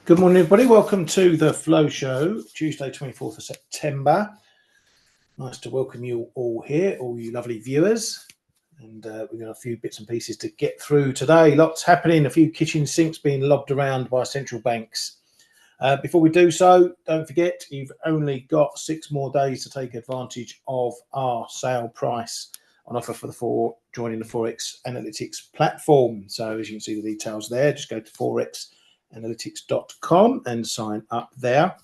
Good morning, everybody. Welcome to the Flow Show, Tuesday, 24th of September. Nice to welcome you all here, all you lovely viewers. And we've got a few bits and pieces to get through today. Lots happening, a few kitchen sinks being lobbed around by central banks. Before we do so, don't forget, you've only got 6 more days to take advantage of our sale price on offer for joining the ForexAnalytix platform. So as you can see the details there, just go to ForexAnalytix.com and sign up there.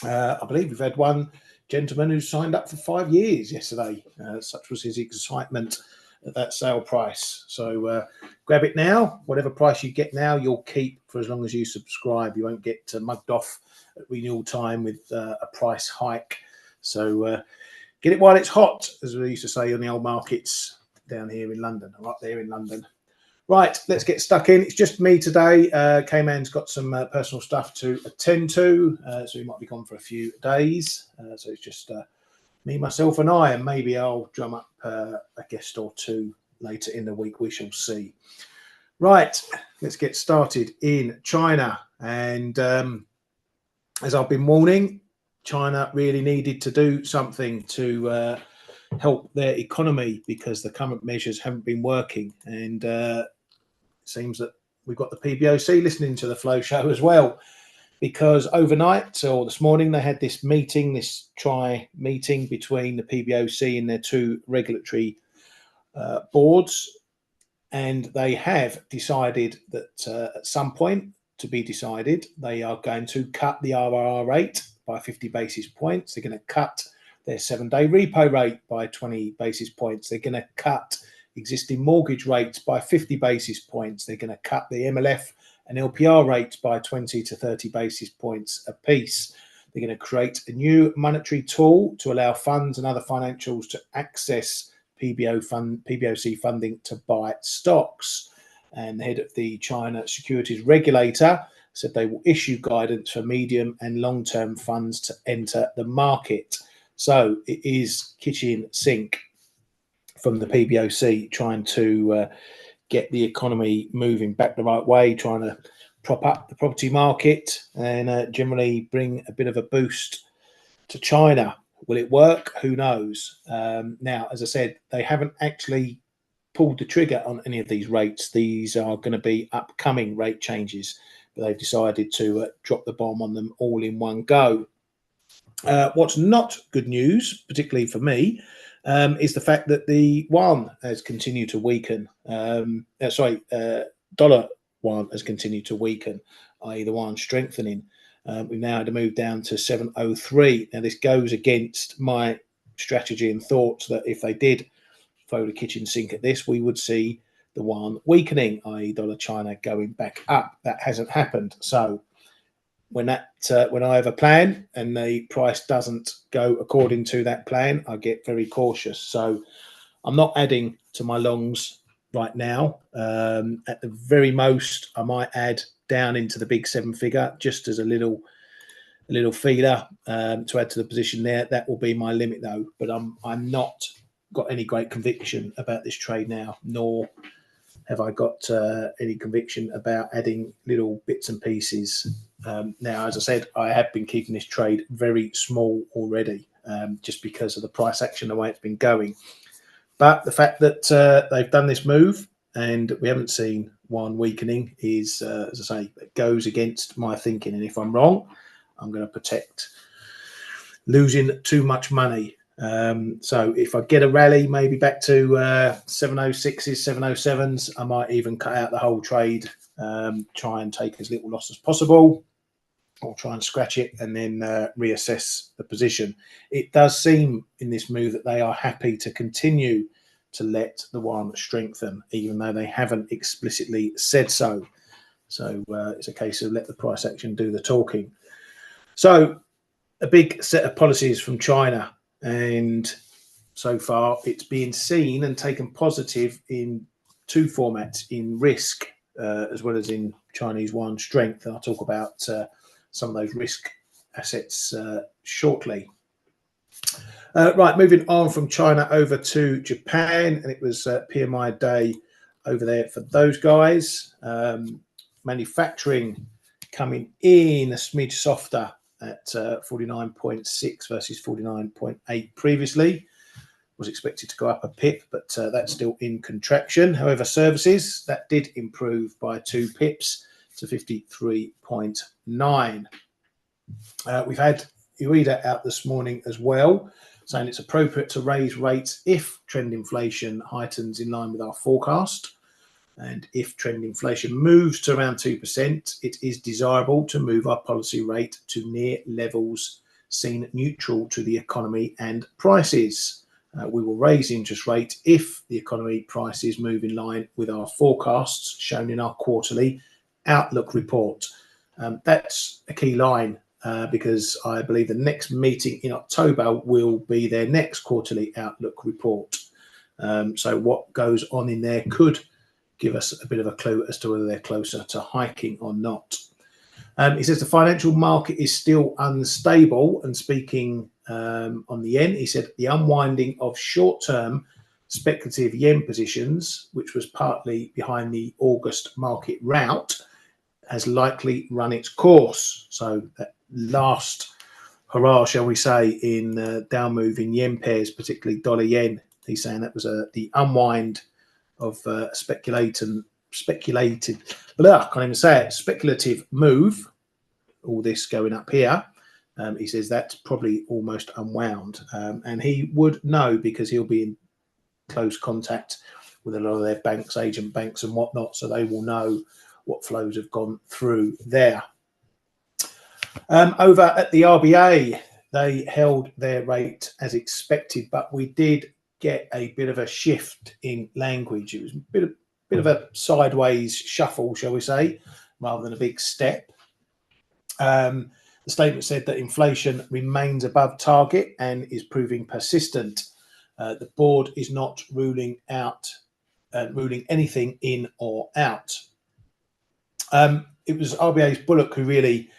I believe we've had one gentleman who signed up for 5 years yesterday. Such was his excitement at that sale price. So grab it now. Whatever price you get now, you'll keep for as long as you subscribe. You won't get mugged off at renewal time with a price hike. So get it while it's hot, as we used to say on the old markets down here in London, or up there in London. Right, let's get stuck in. It's just me today. K-Man's got some personal stuff to attend to, so he might be gone for a few days. So it's just me, myself and I, and maybe I'll drum up a guest or two later in the week. We shall see. Right, let's get started in China. And as I've been warning, China really needed to do something to help their economy because the current measures haven't been working. And it seems that we've got the PBOC listening to the Flow Show as well, because overnight or this morning they had this meeting, this meeting between the PBOC and their 2 regulatory boards, and they have decided that at some point, to be decided, they are going to cut the RRR rate by 50 basis points. They're going to cut their 7-day repo rate by 20 basis points. They're going to cut existing mortgage rates by 50 basis points. They're going to cut the MLF and LPR rates by 20 to 30 basis points apiece. They're going to create a new monetary tool to allow funds and other financials to access PBOC funding to buy stocks. And the head of the China Securities Regulator said they will issue guidance for medium and long-term funds to enter the market. So it is kitchen sink from the PBOC, trying to get the economy moving back the right way, trying to prop up the property market and generally bring a bit of a boost to China. Will it work? Who knows? Now, as I said, they haven't actually pulled the trigger on any of these rates. These are going to be upcoming rate changes, but they've decided to drop the bomb on them all in one go. What's not good news, particularly for me, is the fact that the yuan has continued to weaken. Dollar yuan has continued to weaken, i.e. the yuan strengthening. We've now had to move down to 703. Now, this goes against my strategy and thoughts that if they did throw the kitchen sink at this, we would see the yuan weakening, i.e. dollar China going back up. That hasn't happened. So when I have a plan and the price doesn't go according to that plan, I get very cautious. So I'm not adding to my longs right now. At the very most, I might add down into the big 7-figure just as a little feeler to add to the position there. That will be my limit though. But I'm not got any great conviction about this trade now, nor have I got any conviction about adding little bits and pieces. Now, as I said, I have been keeping this trade very small already, just because of the price action, the way it's been going. But the fact that they've done this move and we haven't seen one weakening is, as I say, it goes against my thinking. And if I'm wrong, I'm going to protect losing too much money. So if I get a rally, maybe back to 706s, 707s, I might even cut out the whole trade, try and take as little loss as possible, or try and scratch it and then reassess the position. It does seem in this move that they are happy to continue to let the yuan strengthen, even though they haven't explicitly said so. So it's a case of let the price action do the talking. So a big set of policies from China. And so far, it's being seen and taken positive in 2 formats, in risk as well as in Chinese yuan strength. And I'll talk about some of those risk assets shortly. Right, moving on from China over to Japan, and it was PMI day over there for those guys. Manufacturing coming in a smidge softer at 49.6 versus 49.8 previously. Was expected to go up a pip, but that's still in contraction. However, services, that did improve by 2 pips to 53.9. We've had EURGBP out this morning as well, saying it's appropriate to raise rates if trend inflation heightens in line with our forecast. And if trend inflation moves to around 2%, it is desirable to move our policy rate to near levels seen neutral to the economy and prices. We will raise interest rate if the economy prices move in line with our forecasts shown in our quarterly outlook report. That's a key line because I believe the next meeting in October will be their next quarterly outlook report. So what goes on in there could give us a bit of a clue as to whether they're closer to hiking or not. He says the financial market is still unstable, and speaking on the yen, he said the unwinding of short-term speculative yen positions, which was partly behind the August market rout, has likely run its course. So that last hurrah, shall we say, in down move in yen pairs, particularly dollar yen, he's saying that was the unwind of speculative move, all this going up here. He says that's probably almost unwound, and he would know because he'll be in close contact with a lot of their banks, agent banks and whatnot, so they will know what flows have gone through there. Over at the RBA, they held their rate as expected, but we did get a bit of a shift in language. It was a bit of a sideways shuffle, shall we say, rather than a big step. The statement said that inflation remains above target and is proving persistent. The board is not ruling anything in or out. It was RBA's Bullock who really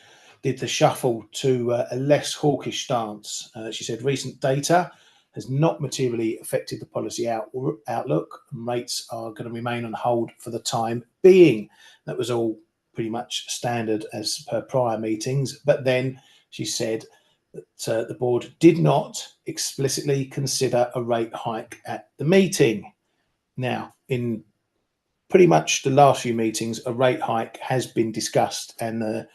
did the shuffle to a less hawkish stance. She said recent data has not materially affected the policy outlook. Rates are going to remain on hold for the time being. That was all pretty much standard as per prior meetings. But then she said that the board did not explicitly consider a rate hike at the meeting. Now, in pretty much the last few meetings, a rate hike has been discussed, and the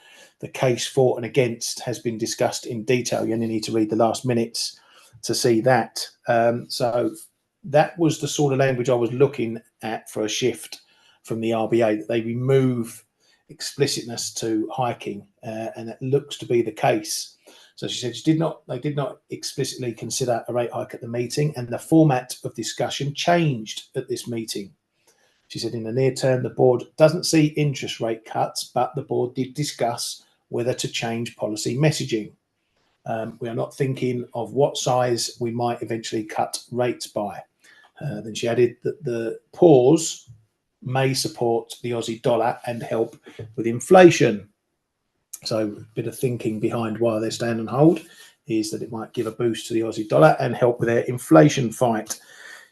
case for and against has been discussed in detail. You only need to read the last minutes to see that. So that was the sort of language I was looking at for a shift from the RBA, that they remove explicitness to hiking, and it looks to be the case. So she said they did not explicitly consider a rate hike at the meeting, and the format of discussion changed at this meeting. She said in the near term, the board doesn't see interest rate cuts, but the board did discuss whether to change policy messaging. We are not thinking of what size we might eventually cut rates by. Then she added that the pause may support the Aussie dollar and help with inflation. So a bit of thinking behind why they stand and hold is that it might give a boost to the Aussie dollar and help with their inflation fight,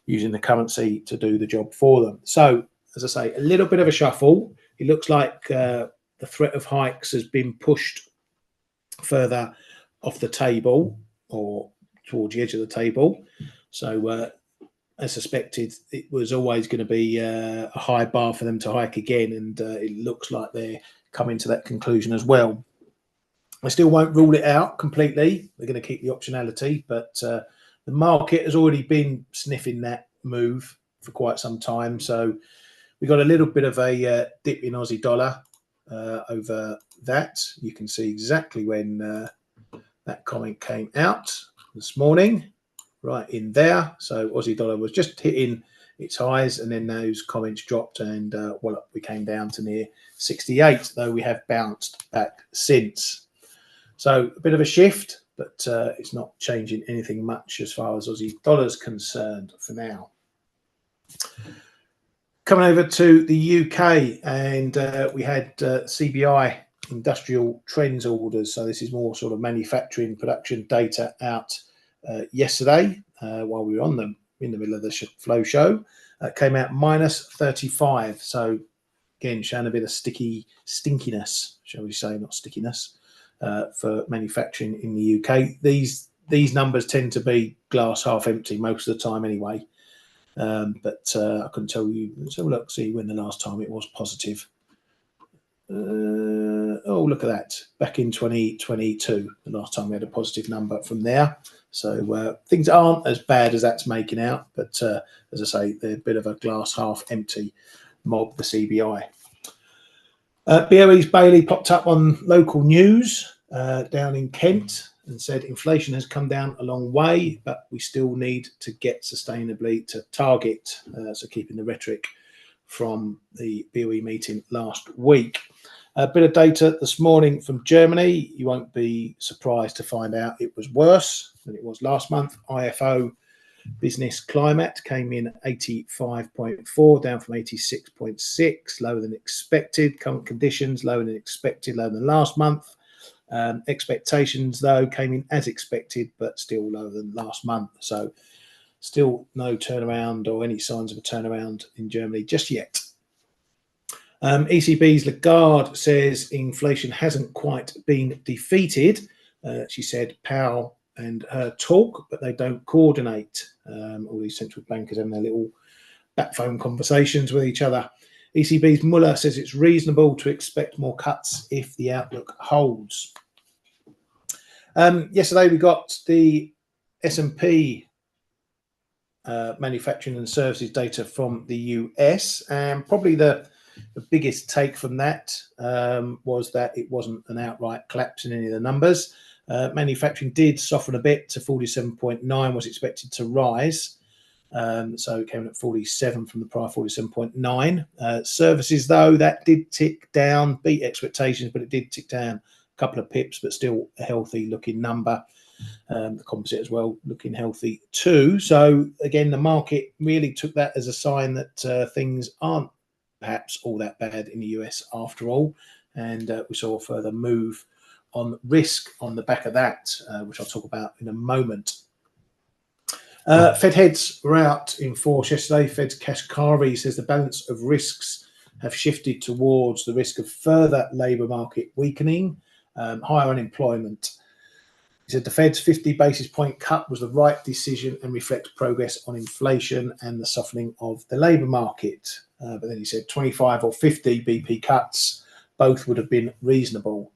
using the currency to do the job for them. So, as I say, a little bit of a shuffle. It looks like the threat of hikes has been pushed further off the table or towards the edge of the table. So, as suspected, it was always going to be a high bar for them to hike again, and it looks like they're coming to that conclusion as well. I still won't rule it out completely. They're going to keep the optionality, but the market has already been sniffing that move for quite some time. So we got a little bit of a dip in Aussie dollar over that. You can see exactly when that comment came out this morning, right in there. So Aussie dollar was just hitting its highs, and then those comments dropped, and well, we came down to near 68, though we have bounced back since. So a bit of a shift, but it's not changing anything much as far as Aussie dollar's concerned for now. Coming over to the UK, and we had CBI industrial trends orders. So this is more sort of manufacturing production data out yesterday while we were in the middle of the flow show. Came out minus 35. So again showing a bit of stinkiness, shall we say, not stickiness, for manufacturing in the UK. These numbers tend to be glass half empty most of the time anyway. But I couldn't tell you. Let's have a look, see when the last time it was positive. Oh, look at that. Back in 2022, the last time we had a positive number from there. So things aren't as bad as that's making out. But as I say, they're a bit of a glass half empty mob, the CBI. BOE's Bailey popped up on local news down in Kent and said inflation has come down a long way, but we still need to get sustainably to target. So keeping the rhetoric from the BOE meeting last week. A bit of data this morning from Germany. You won't be surprised to find out it was worse than it was last month. IFO business climate came in 85.4, down from 86.6, lower than expected. Current conditions, lower than expected, lower than last month. Expectations, though, came in as expected, but still lower than last month. So still no turnaround or any signs of a turnaround in Germany just yet. ECB's Lagarde says inflation hasn't quite been defeated. She said Powell and her talk, but they don't coordinate. All these central bankers having their little backphone conversations with each other. ECB's Muller says it's reasonable to expect more cuts if the outlook holds. Yesterday we got the S&P manufacturing and services data from the US, and probably the biggest take from that was that it wasn't an outright collapse in any of the numbers. Manufacturing did soften a bit to 47.9, was expected to rise. So it came in at 47 from the prior 47.9. Services, though, that did tick down, beat expectations, but it did tick down a couple of pips, but still a healthy looking number. The composite as well looking healthy too. So again, the market really took that as a sign that things aren't perhaps all that bad in the US after all. And we saw a further move on risk on the back of that, which I'll talk about in a moment. Fed heads were out in force yesterday. Fed's Kashkari says the balance of risks have shifted towards the risk of further labour market weakening, higher unemployment. He said the Fed's 50 basis point cut was the right decision and reflects progress on inflation and the softening of the labour market. But then he said 25 or 50 BP cuts, both would have been reasonable.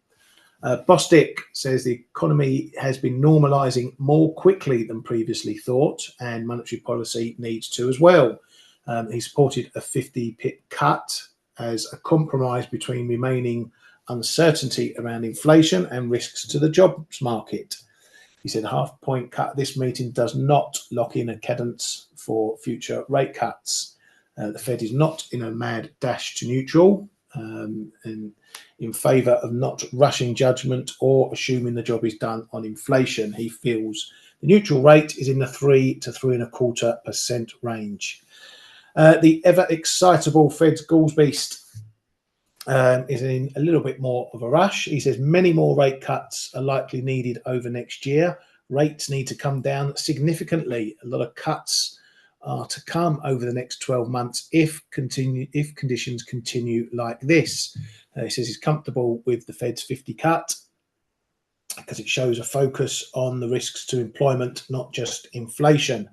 Bostic says the economy has been normalising more quickly than previously thought, and monetary policy needs to as well. He supported a 50 pip cut as a compromise between remaining uncertainty around inflation and risks to the jobs market. He said a half-point cut at this meeting does not lock in a cadence for future rate cuts. The Fed is not in a mad dash to neutral, and in favour of not rushing judgment or assuming the job is done on inflation. He feels the neutral rate is in the 3 to 3.25% range. The ever-excitable Fed's Goolsbeast is in a little bit more of a rush. He says many more rate cuts are likely needed over next year. Rates need to come down significantly. A lot of cuts are to come over the next 12 months if conditions continue like this. He says he's comfortable with the Fed's 50 cut because it shows a focus on the risks to employment, not just inflation.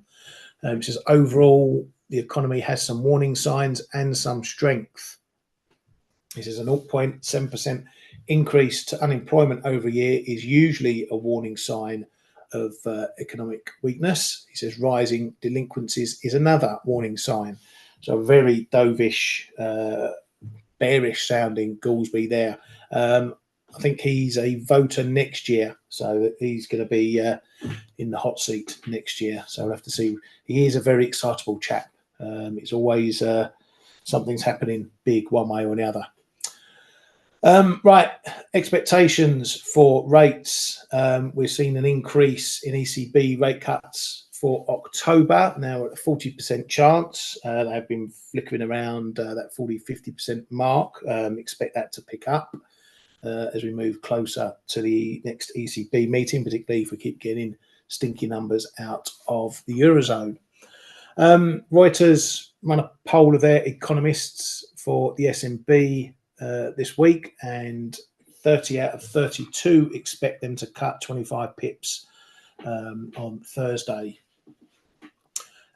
He says overall, the economy has some warning signs and some strength. He says a 0.7% increase to unemployment over a year is usually a warning sign of economic weakness. He says rising delinquencies is another warning sign. So very dovish, bearish sounding Goolsby there. I think he's a voter next year, so he's going to be in the hot seat next year. So we'll have to see. He is a very excitable chap. It's always something's happening big one way or the other. Right, expectations for rates. We've seen an increase in ECB rate cuts for October. Now at a 40% chance. They have been flickering around that 40-50% mark. Expect that to pick up as we move closer to the next ECB meeting, particularly if we keep getting stinky numbers out of the Eurozone. Reuters run a poll of their economists for the S&P this week, and 30 out of 32 expect them to cut 25 pips on Thursday.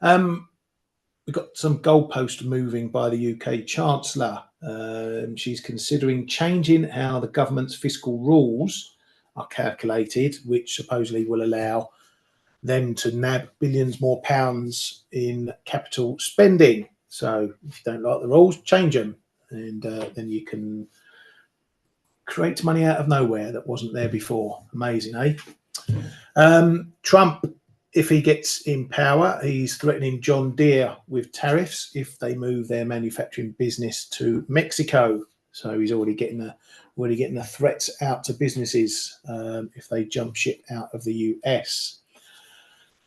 We've got some goalpost moving by the UK Chancellor. She's considering changing how the government's fiscal rules are calculated, which supposedly will allow them to nab billions more pounds in capital spending. So if you don't like the rules, change them, and then you can create money out of nowhere that wasn't there before. Amazing, eh? Trump, if he gets in power, he's threatening John Deere with tariffs if they move their manufacturing business to Mexico. So he's already getting the threats out to businesses if they jump ship out of the US.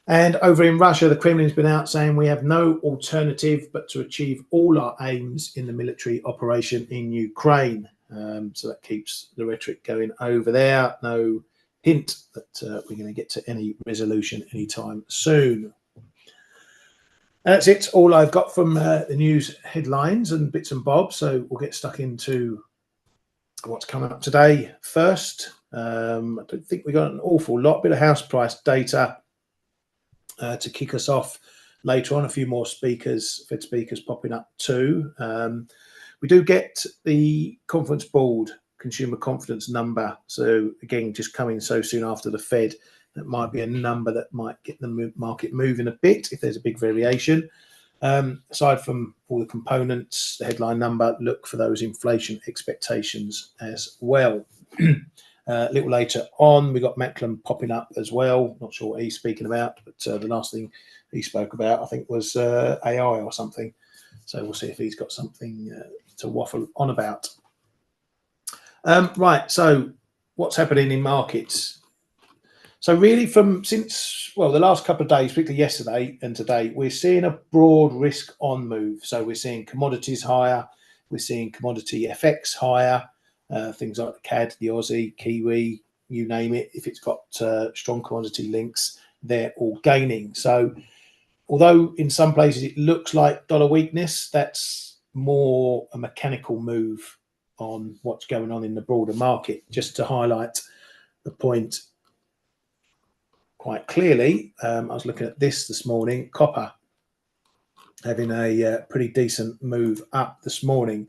And over in Russia, the Kremlin's been out saying we have no alternative but to achieve all our aims in the military operation in Ukraine. So that keeps the rhetoric going over there. No hint that we're going to get to any resolution anytime soon. That's it, all I've got from the news headlines and bits and bobs. So we'll get stuck into what's coming up today first. I don't think we got an awful lot, bit of house price data to kick us off later on. A few more speakers, Fed speakers popping up too. We do get the conference board consumer confidence number. So again, just coming so soon after the Fed, that might be a number that might get the market moving a bit if there's a big variation. Aside from all the components, the headline number, look for those inflation expectations as well. A little later on, we got Macklin popping up as well. Not sure what he's speaking about, but the last thing he spoke about, I think, was AI or something. So we'll see if he's got something to waffle on about. Right, so what's happening in markets? So really since the last couple of days, particularly yesterday and today, we're seeing a broad risk on move. So we're seeing commodities higher, we're seeing commodity FX higher, things like the CAD, the Aussie, Kiwi, you name it. If it's got strong commodity links, they're all gaining. So although in some places it looks like dollar weakness, that's more a mechanical move on what's going on in the broader market. Just to highlight the point quite clearly, I was looking at this morning, copper having a pretty decent move up this morning.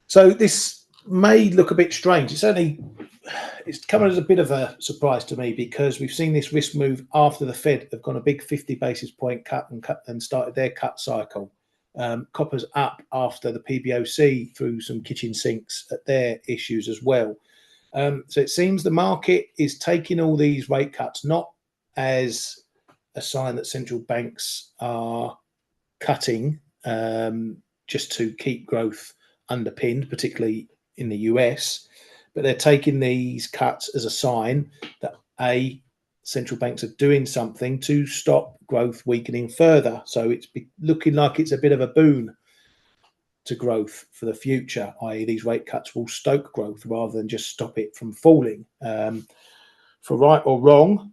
So this may look a bit strange. It's coming as a bit of a surprise to me, because we've seen this risk move after the Fed have gone a big 50 basis point cut and started their cut cycle. Copper's up after the PBOC threw some kitchen sinks at their issues as well. So it seems the market is taking all these rate cuts not as a sign that central banks are cutting just to keep growth underpinned, particularly in the US, but they're taking these cuts as a sign that central banks are doing something to stop growth weakening further. So it's looking like it's a bit of a boon to growth for the future, i.e. these rate cuts will stoke growth rather than just stop it from falling. For right or wrong,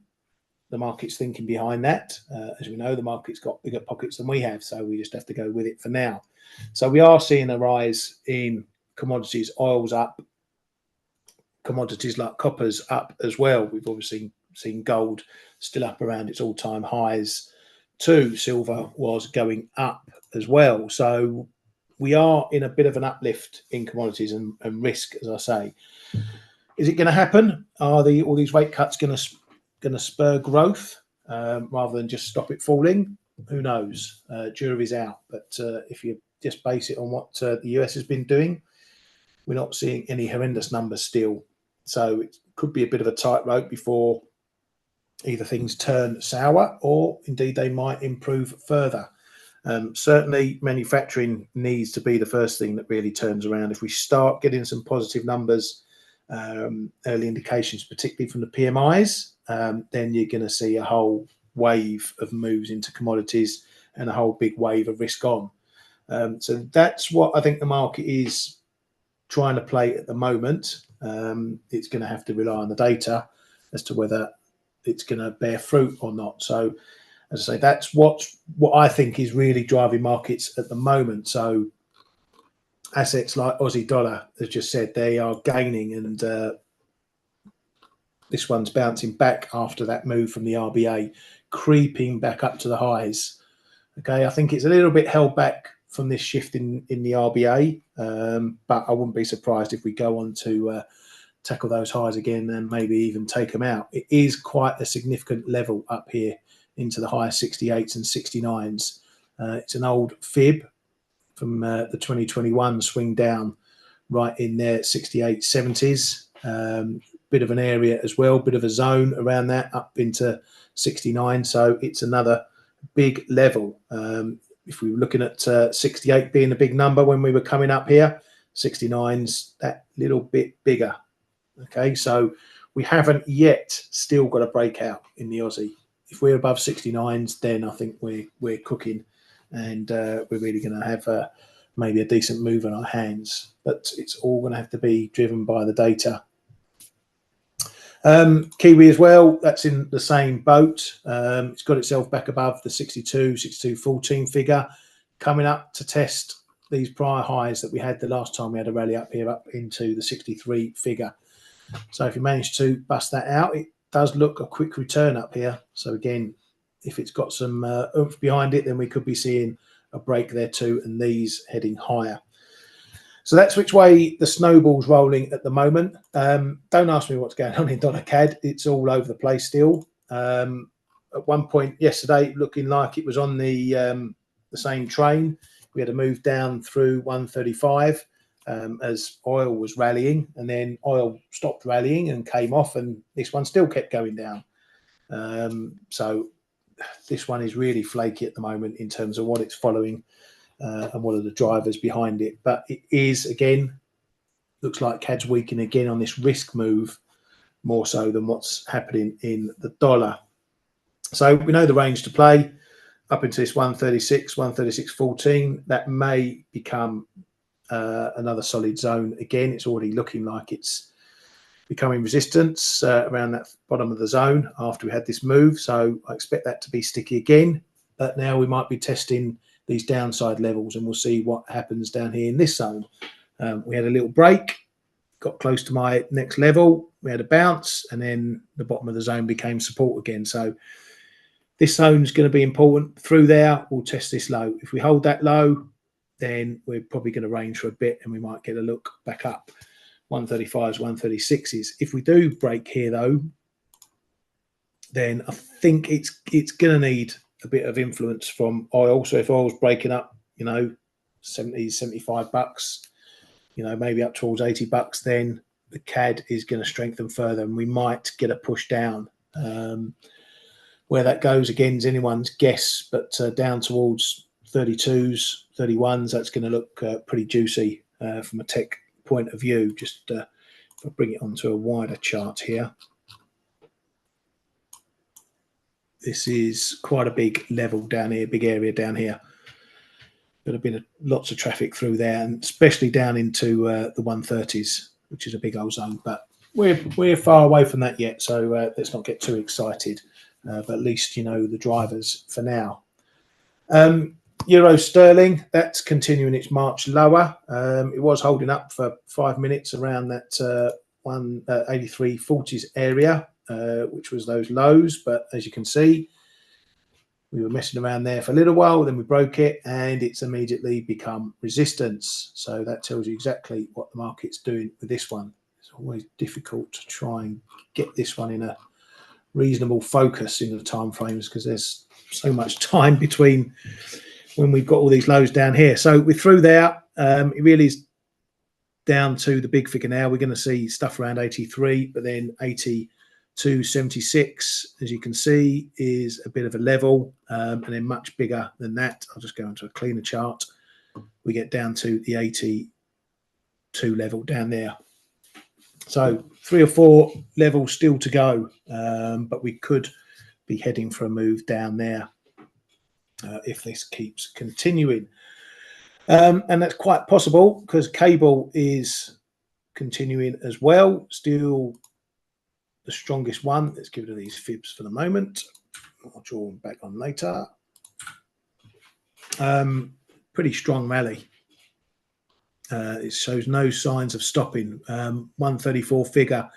the market's thinking behind that. As we know, the market's got bigger pockets than we have, so we just have to go with it for now. So we are seeing a rise in commodities, oil's up, commodities like copper's up as well. We've obviously seen gold still up around its all-time highs too. Silver was going up as well. So we are in a bit of an uplift in commodities and risk, as I say. Is it going to happen? Are all these rate cuts going to spur growth rather than just stop it falling? Who knows? Jury's out. But if you just base it on what the US has been doing, we're not seeing any horrendous numbers still. So it could be a bit of a tightrope before either things turn sour or indeed they might improve further. Certainly manufacturing needs to be the first thing that really turns around. If we start getting some positive numbers, early indications, particularly from the PMIs, then you're going to see a whole wave of moves into commodities and a whole big wave of risk on. So that's what I think the market is trying to play at the moment. It's going to have to rely on the data as to whether it's going to bear fruit or not. So as I say, that's what I think is really driving markets at the moment. So assets like Aussie dollar, as just said, they are gaining, and this one's bouncing back after that move from the RBA, creeping back up to the highs. Okay, I think it's a little bit held back from this shift in the RBA, but I wouldn't be surprised if we go on to tackle those highs again and maybe even take them out. It is quite a significant level up here into the higher 68s and 69s. It's an old fib from the 2021 swing down right in there, 68, 70s. Bit of an area as well, bit of a zone around that up into 69. So it's another big level. If we were looking at 68 being a big number when we were coming up here, 69's that little bit bigger. Okay, so we haven't yet still got a breakout in the Aussie. If we're above 69s, then I think we're cooking, and we're really going to have maybe a decent move on our hands. But it's all going to have to be driven by the data. Kiwi as well, that's in the same boat. It's got itself back above the 62.14 figure, coming up to test these prior highs that we had the last time we had a rally up here, up into the 63 figure. So if you manage to bust that out, it does look a quick return up here. So again, if it's got some oomph behind it, then we could be seeing a break there too, and these heading higher. So that's which way the snowball's rolling at the moment. Don't ask me what's going on in dollar CAD. It's all over the place still. At one point yesterday, looking like it was on the same train. We had a move down through 135 as oil was rallying, and then oil stopped rallying and came off, and this one still kept going down. So this one is really flaky at the moment in terms of what it's following. And what are the drivers behind it. But it is, again, looks like CAD's weakening again on this risk move more so than what's happening in the dollar. So we know the range to play up into this 136, 136.14. That may become another solid zone again. It's already looking like it's becoming resistance around that bottom of the zone after we had this move. So I expect that to be sticky again. But now we might be testing these downside levels, and we'll see what happens down here in this zone. We had a little break, got close to my next level, we had a bounce, and then the bottom of the zone became support again. So this zone is going to be important. Through there, we'll test this low. If we hold that low, then we're probably going to range for a bit, and we might get a look back up 135s, 136s. If we do break here though, then I think it's going to need a bit of influence from oil. So if oil's breaking up, 70, 75 bucks, maybe up towards 80 bucks, then the CAD is going to strengthen further, and we might get a push down. Where that goes again is anyone's guess, but down towards 32s, 31s, that's going to look pretty juicy from a tech point of view. Just if I bring it onto a wider chart here. This is quite a big level down here, big area down here. There have been lots of traffic through there, and especially down into the 130s, which is a big old zone. But we're far away from that yet, so let's not get too excited. But at least the drivers for now. Euro sterling, that's continuing its march lower. It was holding up for 5 minutes around that 183.40s area. Which was those lows, but as you can see, we were messing around there for a little while, then we broke it, and it's immediately become resistance. So that tells you exactly what the market's doing with this one. It's always difficult to try and get this one in a reasonable focus in the time frames, because there's so much time between when we've got all these lows down here. So we're through there. It really is down to the big figure now. We're going to see stuff around 83, but then 82.76, as you can see, is a bit of a level, and then much bigger than that. I'll just go into a cleaner chart. We get down to the 82 level down there. So 3 or 4 levels still to go, but we could be heading for a move down there if this keeps continuing. And that's quite possible because cable is continuing as well, still the strongest one. Let's give it to these fibs for the moment. I'll draw them back on later. Pretty strong rally. It shows no signs of stopping. 134 figure,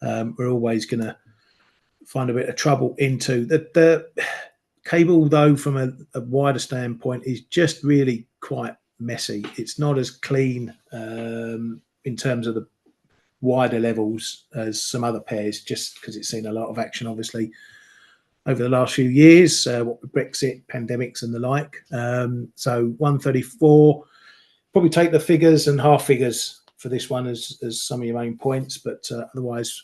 we're always going to find a bit of trouble into. The cable, though, from a wider standpoint, is just really quite messy. It's not as clean in terms of the wider levels as some other pairs, just because it's seen a lot of action, obviously, over the last few years, what with Brexit, pandemics and the like. So 134, probably take the figures and half figures for this one as some of your main points, but otherwise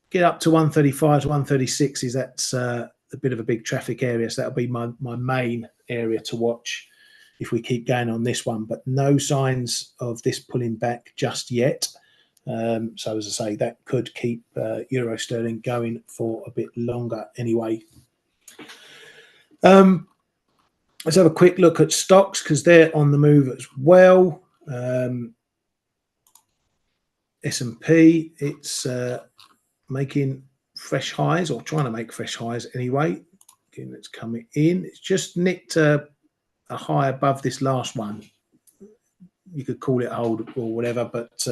get up to 135 to 136 is that's a bit of a big traffic area, so that'll be my main area to watch if we keep going on this one, but no signs of this pulling back just yet. So as I say, that could keep euro sterling going for a bit longer anyway. Let's have a quick look at stocks because they're on the move as well. S&P, it's making fresh highs, or trying to make fresh highs anyway. Again, it's coming in. It's just nicked a high above this last one. You could call it a hold or whatever, but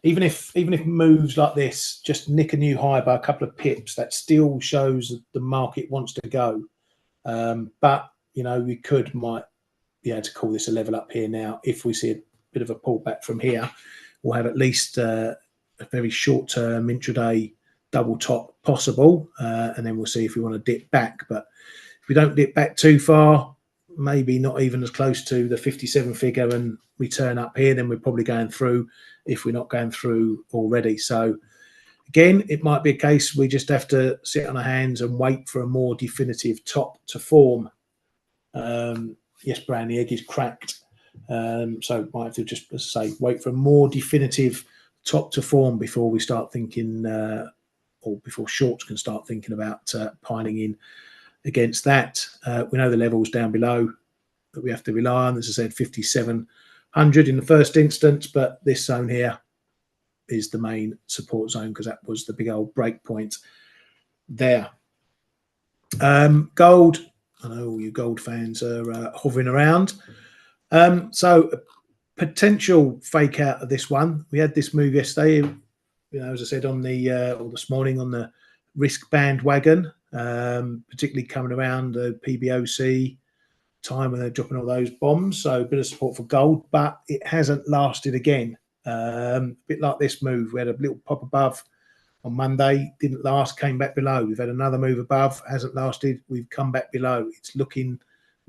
even if moves like this just nick a new high by a couple of pips, that still shows that the market wants to go. But you know, we might be able to call this a level up here now. If we see a bit of a pullback from here, we'll have at least a very short-term intraday double top possible, and then we'll see if we want to dip back. But if we don't dip back too far, maybe not even as close to the 57 figure, and we turn up here, then we're probably going through, if we're not going through already. So again, it might be a case we just have to sit on our hands and wait for a more definitive top to form. Yes, Brown, the egg is cracked. So might have to just, as I say, wait for a more definitive top to form before we start thinking, or before shorts can start thinking about piling in against that. We know the levels down below that we have to rely on. As I said, 5,700 in the first instance, but this zone here is the main support zone because that was the big old break point there. Gold, I know all you gold fans are hovering around. So a potential fake out of this one. We had this move yesterday, you know, as I said, on the or this morning on the risk bandwagon, particularly coming around the PBOC time when they're dropping all those bombs. So a bit of support for gold, but it hasn't lasted again. A bit like this move. We had a little pop above on Monday, didn't last, came back below. We've had another move above, hasn't lasted, we've come back below. It's looking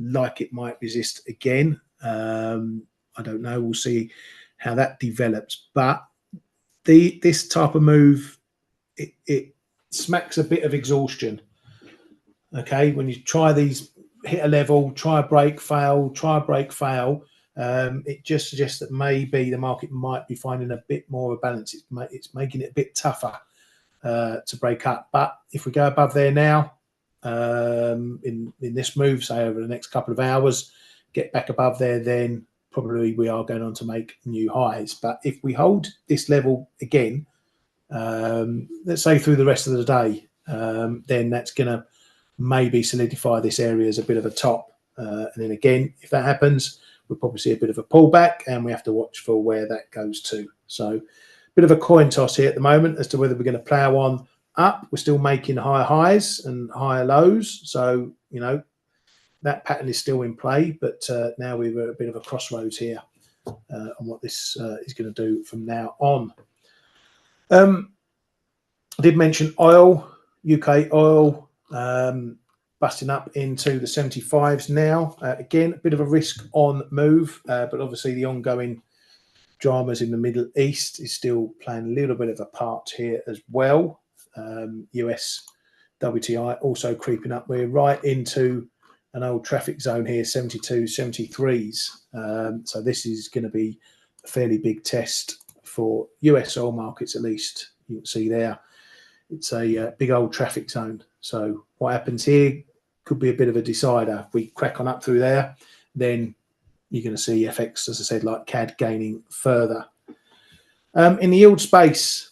like it might resist again. I don't know, we'll see how that develops. But this type of move, it smacks a bit of exhaustion. Okay, when you try these, hit a level, try a break, fail, try a break, fail, it just suggests that maybe the market might be finding a bit more of a balance. It's making it a bit tougher to break up. But if we go above there now, in this move, say over the next couple of hours, get back above there, then probably we are going on to make new highs. But if we hold this level again, let's say through the rest of the day, then that's going to maybe solidify this area as a bit of a top. And then again, if that happens, we'll probably see a bit of a pullback, and we have to watch for where that goes to. So bit of a coin toss here at the moment as to whether we're going to plow on up. We're still making higher highs and higher lows. So, you know, that pattern is still in play, but now we're at a bit of a crossroads here on what this is going to do from now on. I did mention oil, UK oil, busting up into the 75s now. Again, a bit of a risk on move, but obviously the ongoing dramas in the Middle East is still playing a little bit of a part here as well. US WTI also creeping up. We're right into an old traffic zone here, 72, 73s. So this is going to be a fairly big test for US oil markets, at least. You can see there, it's a big old traffic zone. So what happens here could be a bit of a decider. If we crack on up through there, then you're going to see FX, as I said, like CAD gaining further. In the yield space,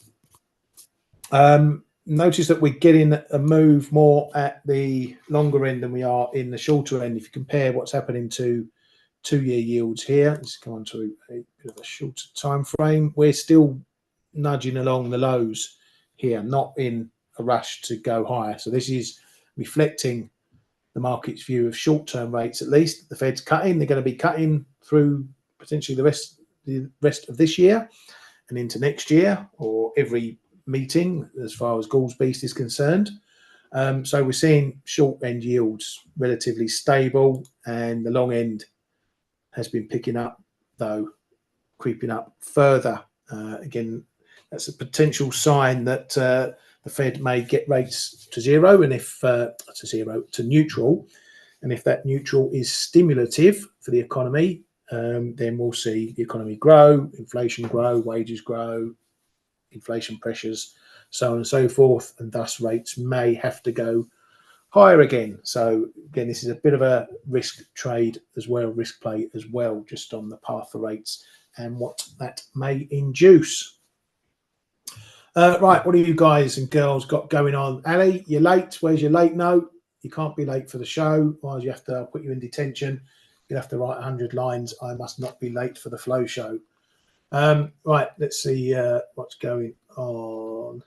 notice that we're getting a move more at the longer end than we are in the shorter end. If you compare what's happening to 2-year yields here, let's come on to a bit of a shorter time frame. We're still nudging along the lows here, not in a rush to go higher. So this is reflecting the market's view of short-term rates. At least the Fed's cutting. They're going to be cutting through potentially the rest of this year and into next year, or every meeting as far as Gall's Beast is concerned. So we're seeing short end yields relatively stable, and the long end has been picking up, though creeping up further. Again, that's a potential sign that the Fed may get rates to zero, and if to neutral, and if that neutral is stimulative for the economy, then we'll see the economy grow, inflation grow, wages grow, inflation pressures, so on and so forth, and thus rates may have to go higher again. So again, this is a bit of a risk trade as well, risk play as well, just on the path of rates and what that may induce. Right, what do you guys and girls got going on? Ali, you're late. Where's your late note? You can't be late for the show, otherwise you have to put you in detention. You'll have to write 100 lines. I must not be late for the flow show. Right, let's see what's going on.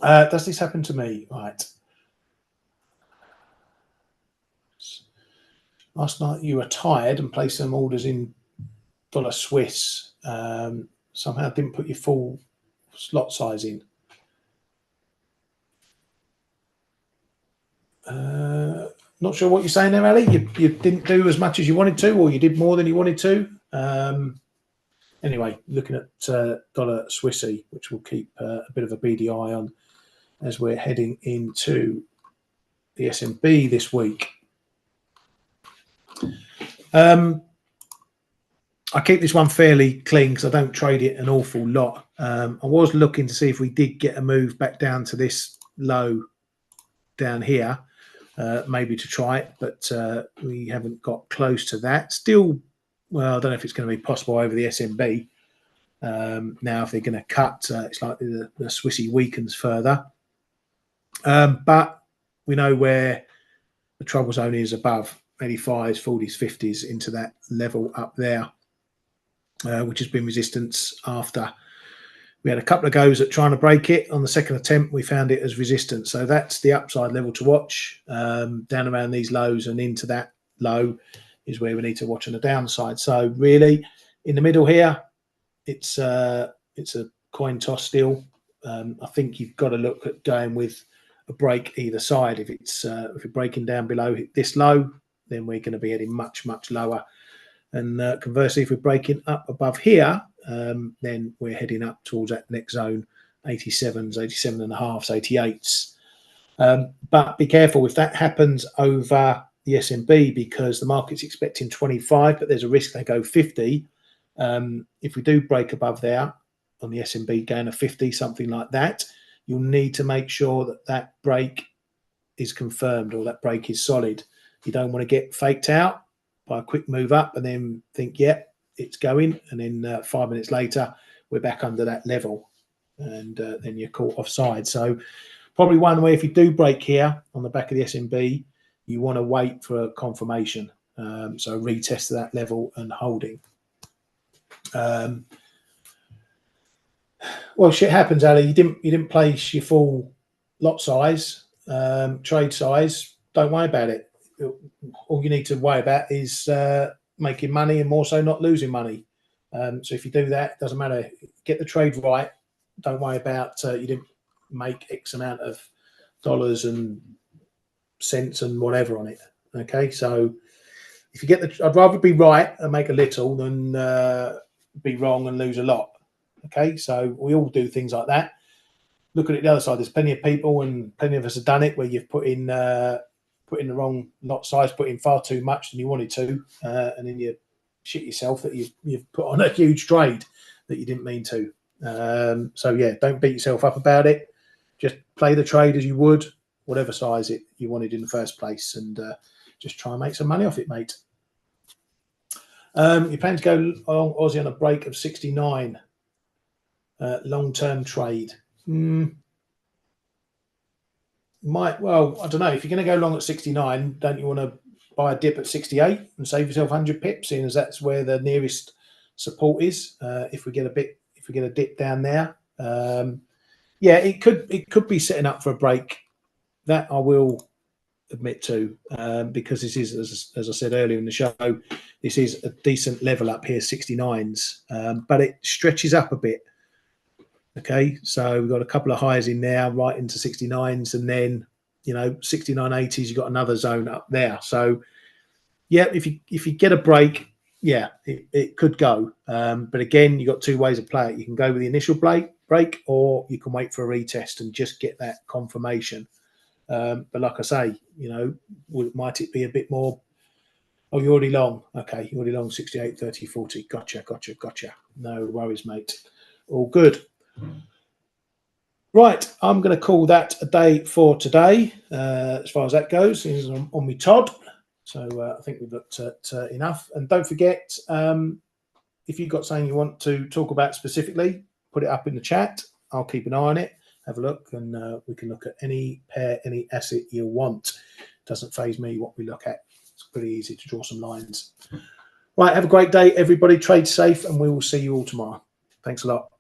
Does this happen to me? Right. Last night you were tired and placed some orders in dollar Swiss. Somehow didn't put your full slot size in. Not sure what you're saying there, Ali. You didn't do as much as you wanted to, or you did more than you wanted to. Anyway, looking at dollar Swissy, which will keep a bit of a beady eye on as we're heading into the S&P this week. I keep this one fairly clean because I don't trade it an awful lot. I was looking to see if we did get a move back down to this low down here, maybe to try it, but we haven't got close to that. Still, well, I don't know if it's going to be possible over the S&P. Now, if they're going to cut, it's likely the Swissy weakens further. But we know where the trouble zone is above 85s, 40s, 50s, into that level up there, which has been resistance after we had a couple of goes at trying to break it. On the second attempt, we found it as resistance. So that's the upside level to watch. Down around these lows and into that low is where we need to watch on the downside. So really, in the middle here, it's a coin toss still. I think you've got to look at going with a break either side. If we're breaking down below this low, then we're going to be heading much, much lower. And conversely, if we're breaking up above here, then we're heading up towards that next zone, 87s, 87.5s, 88s. But be careful if that happens over the S&P, because the market's expecting 25, but there's a risk they go 50. If we do break above there on the S&P, going to 50, something like that, you'll need to make sure that that break is confirmed, or that break is solid. You don't want to get faked out by a quick move up and then think, yeah, it's going, and then 5 minutes later we're back under that level, and then you're caught offside. So probably one way, if you do break here on the back of the S&P, you want to wait for a confirmation. So retest that level and holding. Well, shit happens, Ali. You didn't place your full lot size, trade size. Don't worry about it. All you need to worry about is making money, and more so not losing money. So if you do that, it doesn't matter. Get the trade right. Don't worry about you didn't make X amount of dollars and cents and whatever on it. Okay, so if you get I'd rather be right and make a little than be wrong and lose a lot. Okay, so we all do things like that. Look at it the other side. There's plenty of people, and plenty of us have done it, where you've put in the wrong lot size, put in far too much than you wanted to, and then you shit yourself that you've put on a huge trade that you didn't mean to. So yeah, don't beat yourself up about it. Just play the trade as you would whatever size you wanted in the first place, and just try and make some money off it, mate. You plan to go on Aussie on a break of 69. Long-term trade. well, I don't know. If you're going to go long at 69, don't you want to buy a dip at 68 and save yourself 100 pips, seeing as that's where the nearest support is? If we get a dip down there, yeah, it could be setting up for a break. That I will admit to, because this is, as I said earlier in the show, this is a decent level up here, 69s, but it stretches up a bit. Okay, so we've got a couple of highs in there, right into 69s, and then 69.80s. You've got another zone up there. So yeah, if you get a break, yeah, it could go. But again, you've got two ways of play it. You can go with the initial break, or you can wait for a retest and just get that confirmation. But like I say, might it be a bit more? Oh, you're already long. Okay, you're already long 68, 30, 40. Gotcha. No worries, mate. All good. Right, I'm going to call that a day for today, as far as that goes. This is on me Todd. So I think we've looked at enough. And don't forget, if you've got something you want to talk about specifically, put it up in the chat. I'll keep an eye on it, have a look, and we can look at any pair, any asset you want. Doesn't faze me what we look at. It's pretty easy to draw some lines. Right, have a great day, everybody. Trade safe, and we will see you all tomorrow. Thanks a lot.